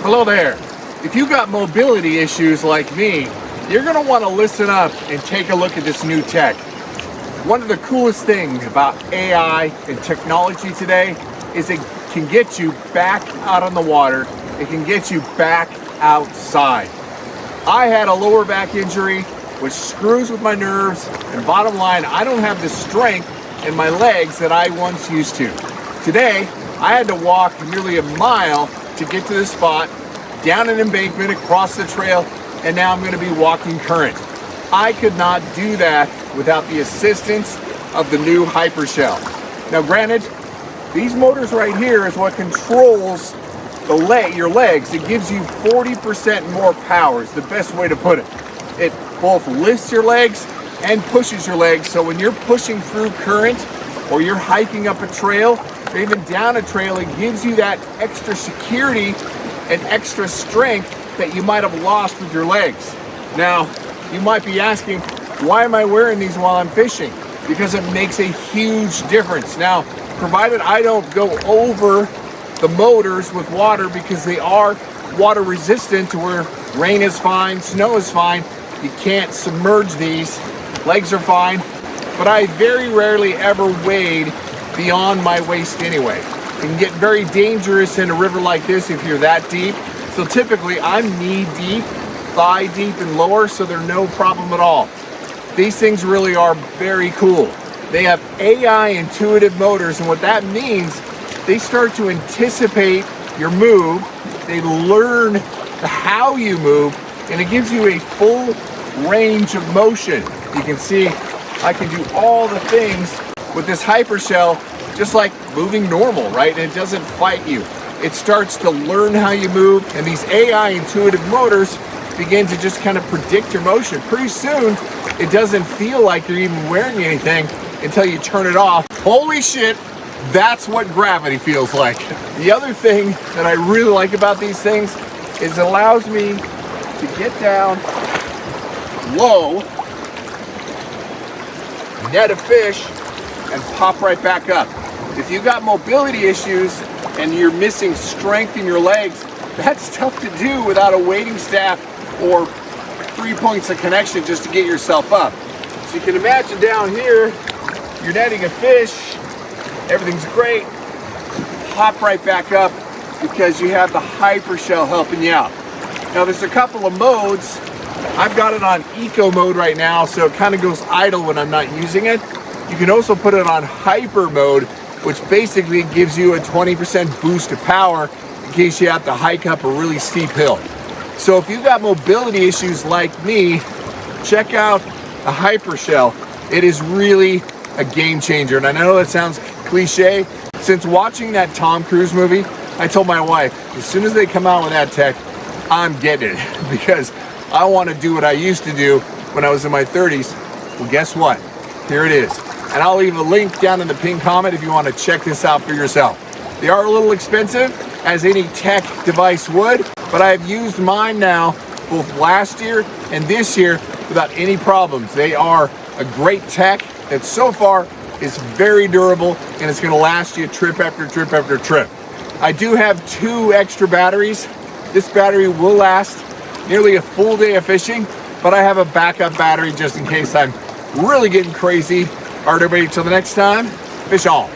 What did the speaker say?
Hello there. If you got mobility issues like me, you're going to want to listen up and take a look at this new tech. One of the coolest things about AI and technology today is it can get you back out on the water. It can get you back outside. I had a lower back injury, which screws with my nerves, and bottom line, I don't have the strength in my legs that I once used to. Today, I had to walk nearly a mile to get to this spot, down an embankment, across the trail, and now I'm going to be walking current. I could not do that without the assistance of the new Hypershell. Now granted, these motors right here is what controls your legs. It gives you 40% more power, is the best way to put it. It both lifts your legs and pushes your legs, so when you're pushing through current or you're hiking up a trail or even down a trail, it gives you that extra security and extra strength that you might have lost with your legs. Now, you might be asking, why am I wearing these while I'm fishing? Because it makes a huge difference. Now, provided I don't go over the motors with water, because they are water resistant to where rain is fine, snow is fine, you can't submerge these, legs are fine, but I very rarely ever wade beyond my waist anyway. It can get very dangerous in a river like this if you're that deep. So typically I'm knee deep, thigh deep and lower, so they're no problem at all. These things really are very cool. They have AI intuitive motors, and what that means, they start to anticipate your move, they learn how you move, and it gives you a full range of motion. You can see I can do all the things with this Hypershell just like moving normal, right? And it doesn't fight you. It starts to learn how you move, and these AI intuitive motors begin to just kind of predict your motion. Pretty soon, it doesn't feel like you're even wearing anything until you turn it off. Holy shit, that's what gravity feels like. The other thing that I really like about these things is it allows me to get down low, net a fish, and pop right back up. If you got mobility issues and you're missing strength in your legs, that's tough to do without a wading staff or 3 points of connection just to get yourself up. So you can imagine down here, you're netting a fish, everything's great, hop right back up because you have the Hypershell helping you out. Now there's a couple of modes. I've got it on eco mode right now, so it kind of goes idle when I'm not using it. You can also put it on hyper mode, which basically gives you a 20% boost of power in case you have to hike up a really steep hill. So if you've got mobility issues like me, check out a Hypershell. It is really a game changer. And I know that sounds cliche. Since watching that Tom Cruise movie, I told my wife, as soon as they come out with that tech, I'm getting it, because I want to do what I used to do when I was in my 30s. Well, guess what? Here it is. And I'll leave a link down in the pinned comment if you want to check this out for yourself. They are a little expensive, as any tech device would, but I've used mine now both last year and this year without any problems. They are a great tech that so far is very durable, and it's going to last you trip after trip after trip. I do have 2 extra batteries. This battery will last nearly a full day of fishing, but I have a backup battery just in case I'm really getting crazy. All right, everybody, till the next time, fish on.